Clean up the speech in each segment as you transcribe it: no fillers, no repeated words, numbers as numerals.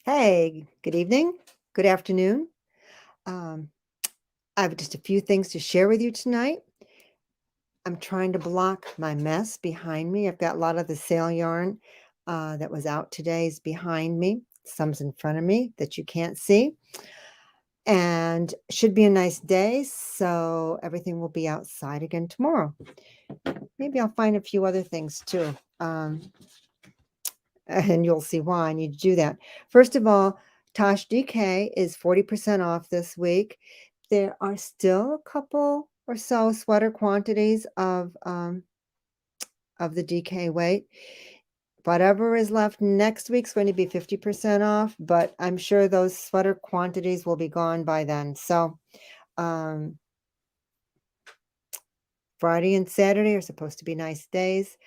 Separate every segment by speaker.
Speaker 1: Hey, good evening, good afternoon. Um, I have just a few things to share with you tonight. I'm trying to block my mess behind me. I've got a lot of the sale yarn that was out today is behind me. Some's in front of me that you can't see. And should be a nice day, so everything will be outside again tomorrow. Maybe I'll find a few other things too. And you'll see why I need to do that. First of all, Tosh DK is 40% off this week. There are still a couple or so sweater quantities of the DK weight. Whatever is left next week's going to be 50% off, but I'm sure those sweater quantities will be gone by then. So Friday and Saturday are supposed to be nice days,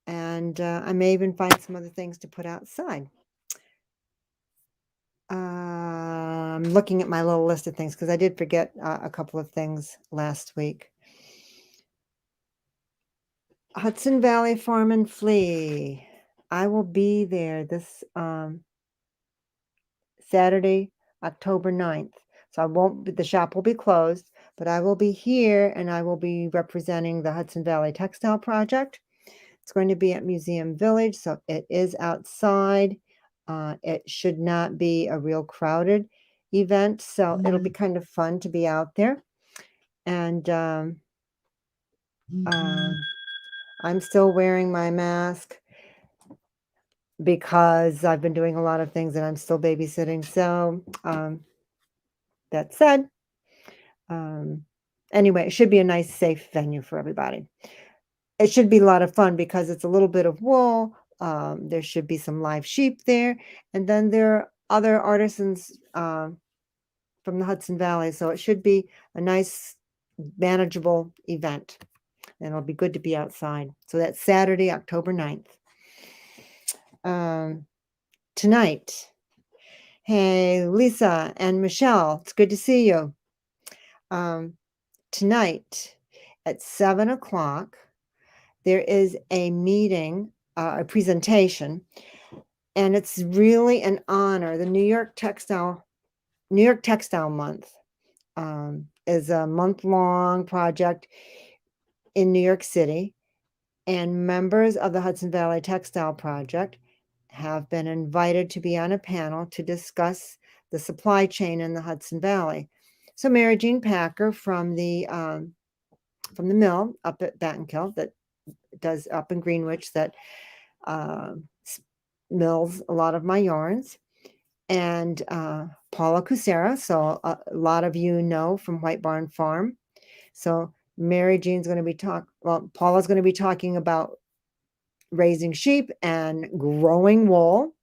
Speaker 1: and I may even find some other things to put outside. I'm looking at my little list of things because I did forget a couple of things last week. Hudson Valley Farm and Flea. I will be there this Saturday, October 9th. So the shop will be closed, but I will be here and I will be representing the Hudson Valley Textile Project. It's going to be at Museum Village, so it is outside. It should not be a real crowded event, so it'll be kind of fun to be out there. And I'm still wearing my mask because I've been doing a lot of things and I'm still babysitting. So that said, anyway, it should be a nice, safe venue for everybody. It should be a lot of fun because it's a little bit of wool. There should be some live sheep there. And then there are other artisans from the Hudson Valley. So it should be a nice, manageable event. And it'll be good to be outside. So that's Saturday, October 9th. Tonight. Hey, Lisa and Michelle, it's good to see you. Tonight at 7 o'clock, there is a meeting, a presentation, and it's really an honor. The New York Textile Month is a month-long project in New York City, and members of the Hudson Valley Textile Project have been invited to be on a panel to discuss the supply chain in the Hudson Valley. So Mary Jean Packer from the mill up at Battenkill that does up in Greenwich that mills a lot of my yarns, and Paula Kucera, so a lot of you know from White Barn Farm. So Mary Jean's going to be Paula's going to be talking about raising sheep and growing wool.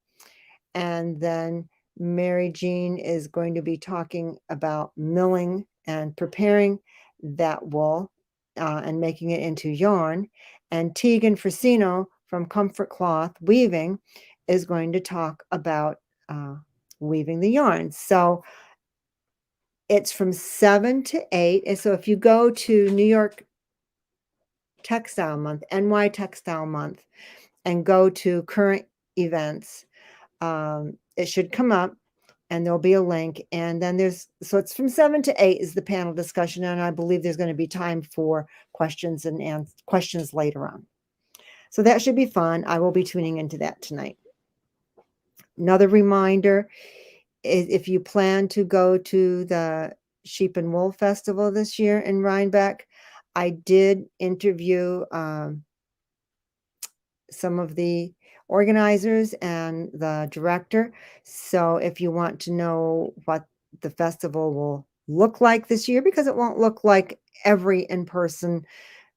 Speaker 1: And then Mary Jean is going to be talking about milling and preparing that wool and making it into yarn. And Tegan Frasino from Comfort Cloth Weaving is going to talk about weaving the yarns. So it's from 7 to 8. And so if you go to New York Textile Month, NY Textile Month, and go to current events, it should come up and there'll be a link. And then so it's from 7 to 8 is the panel discussion. And I believe there's going to be time for questions and questions later on. So that should be fun. I will be tuning into that tonight. Another reminder is if you plan to go to the Sheep and Wool Festival this year in Rhinebeck, I did interview some of the organizers and the director. So if you want to know what the festival will look like this year, because it won't look like every in-person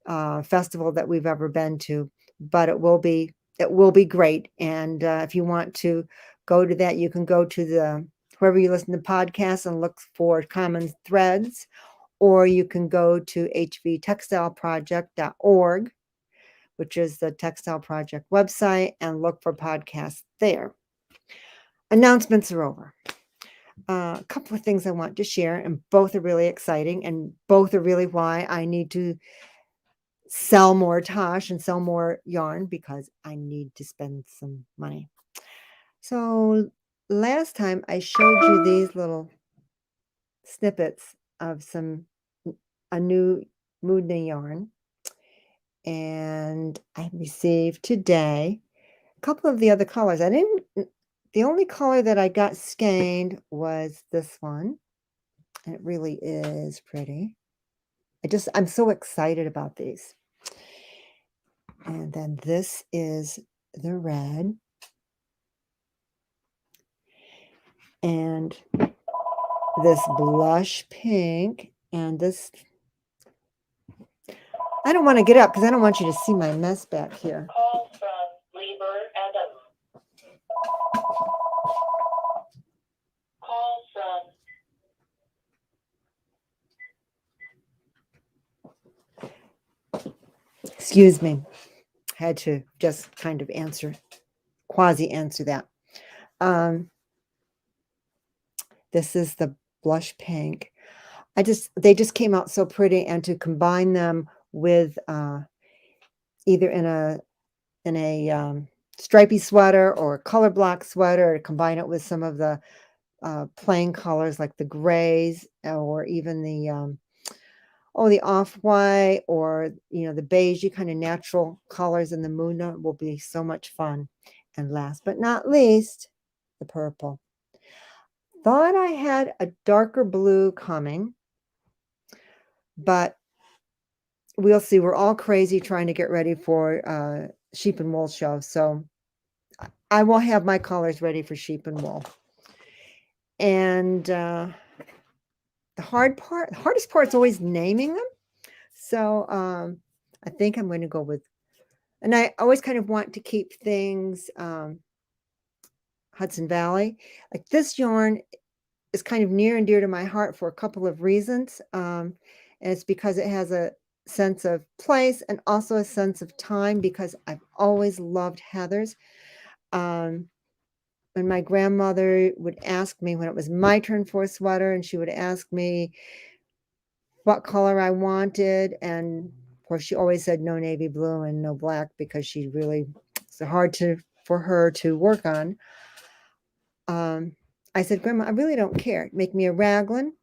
Speaker 1: festival that we've ever been to, but it will be great. And if you want to go to that, you can go to wherever you listen to podcasts and look for common threads, or you can go to hvtextileproject.org, which is the Textile Project website, and look for podcasts there. Announcements are over. A couple of things I want to share, and both are really exciting, and both are really why I need to sell more Tosh and sell more yarn, because I need to spend some money. So last time I showed you these little snippets of a new Mudna yarn, and I received today a couple of the other colors. The only color that I got skeined was this one, and it really is pretty. I'm so excited about these. And then this is the red. And this blush pink. And this, I don't want to get up because I don't want you to see my mess back here.
Speaker 2: Call from Lieber Adam. Call from.
Speaker 1: Excuse me. I had to just kind of quasi answer that. This is the blush pink. They just came out so pretty, and to combine them with either in a stripy sweater or a color block sweater, to combine it with some of the plain colors like the grays or even the off-white, or the beigey kind of natural colors in the Muna will be so much fun. And last but not least, the purple. Thought I had a darker blue coming, but we'll see. We're all crazy trying to get ready for sheep and wool show, so I will have my colors ready for sheep and wool. And the hardest part is always naming them. So I think I'm going to go with, and I always kind of want to keep things Hudson Valley. Like this yarn is kind of near and dear to my heart for a couple of reasons. And it's because it has a sense of place and also a sense of time, because I've always loved heathers. When my grandmother would ask me when it was my turn for a sweater, and she would ask me what color I wanted, and of course she always said no navy blue and no black, because it's hard for her to work on. I said, Grandma, I really don't care. Make me a raglan,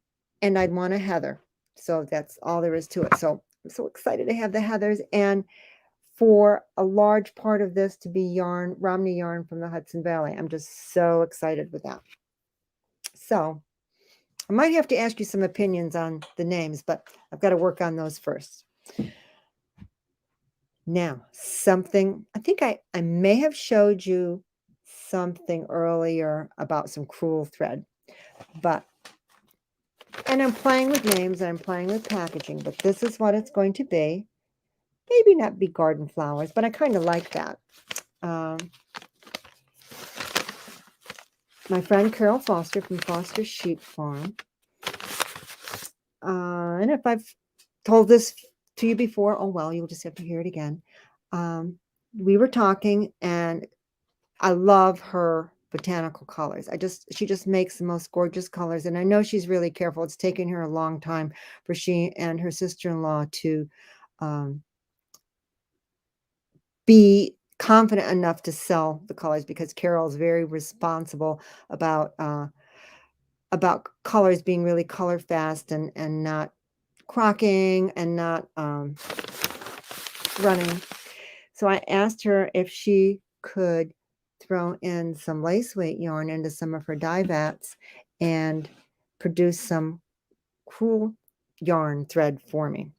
Speaker 1: and I'd want a heather. So that's all there is to it. So I'm so excited to have the heathers, and for a large part of this to be Romney yarn from the Hudson Valley. I'm just so excited with that. So I might have to ask you some opinions on the names, but I've got to work on those first. Now, I think I may have showed you something earlier about some crewel thread, and I'm playing with names and I'm playing with packaging, but this is what it's going to be. Maybe not be garden flowers, but I kind of like that. My friend Carol Foster from Foster Sheep Farm. And if I've told this to you before, oh well, you'll just have to hear it again. We were talking, and I love her botanical colors. She just makes the most gorgeous colors, and I know she's really careful. It's taken her a long time for she and her sister-in-law to be confident enough to sell the colors, because Carol's very responsible about colors being really color fast and not crocking and not running. So I asked her if she could throw in some lace weight yarn into some of her dye vats and produce some cool yarn thread for me.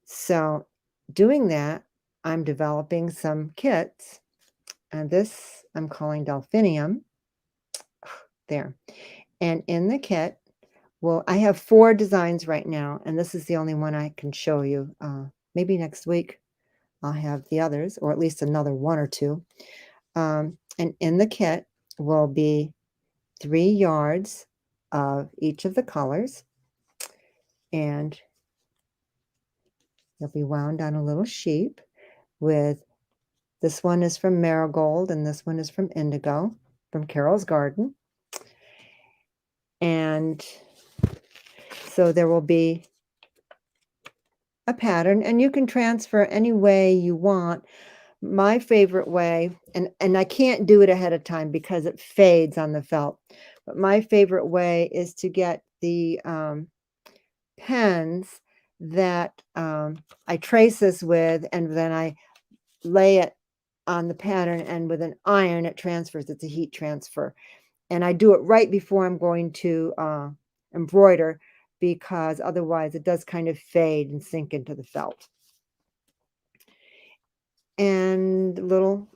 Speaker 1: So doing that, I'm developing some kits, and this I'm calling Delphinium. There. And in the kit, well, I have 4 designs right now, and this is the only one I can show you. Maybe next week I'll have the others, or at least another 1 or 2. And in the kit will be 3 yards of each of the colors, and they'll be wound on a little sheep with, this one is from Marigold, and this one is from Indigo, from Carol's Garden. And so there will be a pattern, and you can transfer any way you want, My favorite way, and I can't do it ahead of time because it fades on the felt, but my favorite way is to get the pens that I trace this with, and then I lay it on the pattern, and with an iron it transfers. It's a heat transfer, and I do it right before I'm going to embroider, because otherwise it does kind of fade and sink into the felt. And little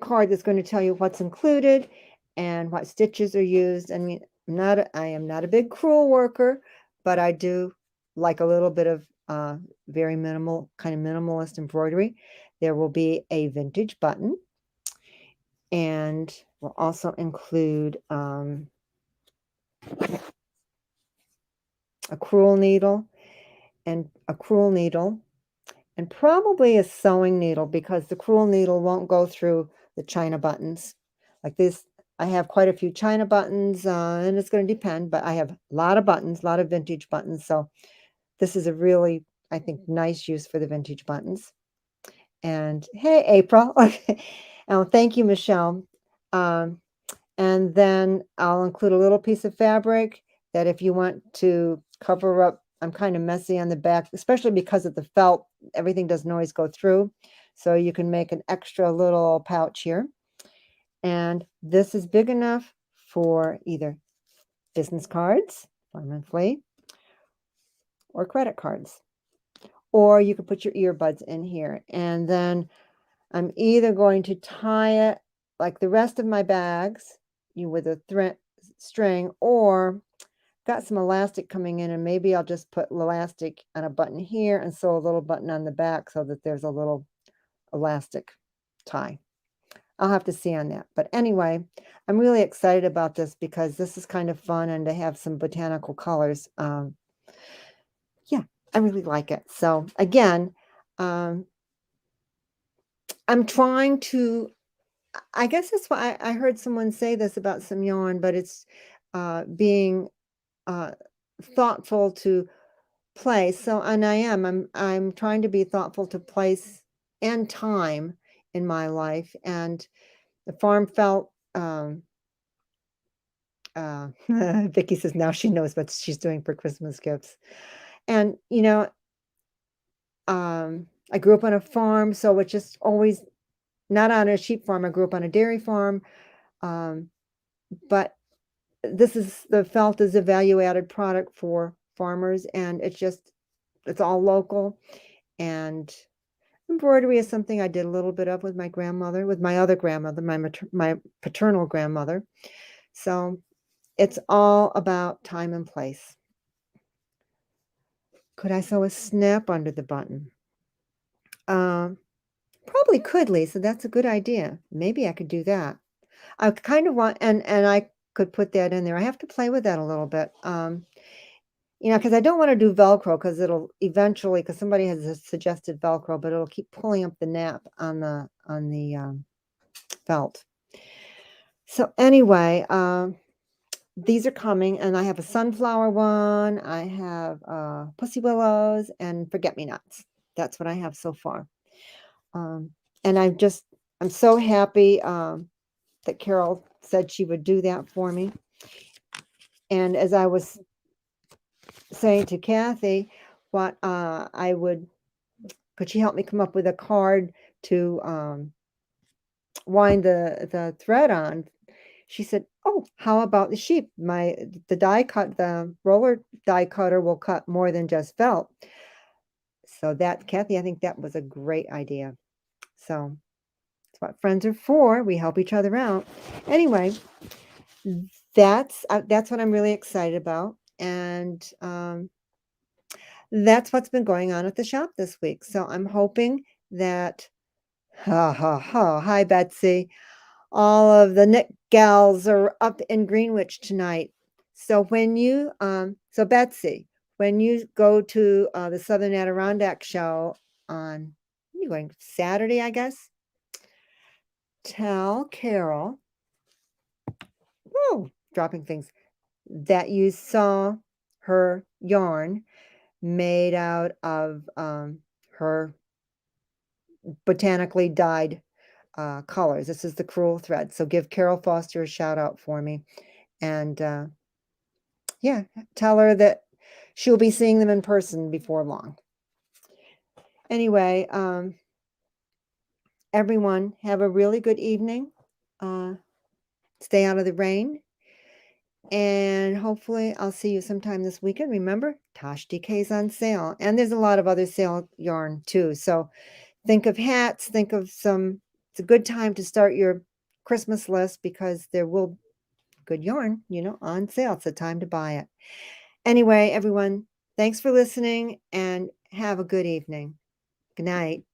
Speaker 1: card that's going to tell you what's included and what stitches are used. I mean, I am not a big crewel worker, but I do like a little bit of very minimal, kind of minimalist embroidery. There will be a vintage button, and we'll also include a crewel needle and probably a sewing needle, because the crewel needle won't go through the China buttons. Like this, I have quite a few China buttons, and it's going to depend, but I have a lot of buttons, a lot of vintage buttons. So this is a really, I think, nice use for the vintage buttons. And hey, April. Oh, thank you, Michelle. And then I'll include a little piece of fabric that if you want to cover up, I'm kind of messy on the back, especially because of the felt, everything doesn't always go through. So you can make an extra little pouch here. And this is big enough for either business cards, monthly, or credit cards. Or you could put your earbuds in here. And then I'm either going to tie it like the rest of my bags, with a string, or got some elastic coming in, and maybe I'll just put elastic on a button here and sew a little button on the back so that there's a little elastic tie. I'll have to see on that. But anyway, I'm really excited about this because this is kind of fun, and to have some botanical colors. Yeah, I really like it. So again, I'm trying to, I guess that's why I heard someone say this about some yarn, but it's being thoughtful to place. So, and I'm trying to be thoughtful to place and time in my life. And the farm felt, Vicky says now she knows what she's doing for Christmas gifts. And, I grew up on a farm, so it's just always not on a sheep farm. I grew up on a dairy farm. Um, but the felt is a value added product for farmers, and it's all local. And embroidery is something I did a little bit of with my grandmother, with my other grandmother, my paternal grandmother. So it's all about time and place. Could I sew a snap under the button? Probably could, Lisa. That's a good idea. Maybe I could do that. I kind of want, and I could put that in there. I have to play with that a little bit. Because I don't want to do Velcro, because it'll eventually, because somebody has suggested Velcro, but it'll keep pulling up the nap on the felt. So anyway, these are coming, and I have a sunflower one. I have pussy willows and forget-me-nots. That's what I have so far. And I'm so happy that Carol said she would do that for me. And as I was saying to Kathy, what could she help me come up with a card to wind the thread on? She said, "Oh, how about the sheep? The roller die cutter will cut more than just felt." So Kathy, I think that was a great idea. So that's what friends are for. We help each other out. Anyway, that's what I'm really excited about, and that's what's been going on at the shop this week. So I'm hoping that, hi Betsy, all of the knit gals are up in Greenwich tonight. So Betsy, when you go to the Southern Adirondack show on, you're going Saturday, I guess, tell Carol, dropping things, that you saw her yarn made out of her botanically dyed colors. This is the crewel thread. So give Carol Foster a shout out for me. And yeah, tell her that she'll be seeing them in person before long. Anyway, everyone, have a really good evening. Stay out of the rain. And hopefully I'll see you sometime this weekend. Remember, Tosh DK's on sale. And there's a lot of other sale yarn too. So think of hats, think of some, it's a good time to start your Christmas list because there will good yarn, on sale. It's the time to buy it. Anyway, everyone, thanks for listening and have a good evening. Good night.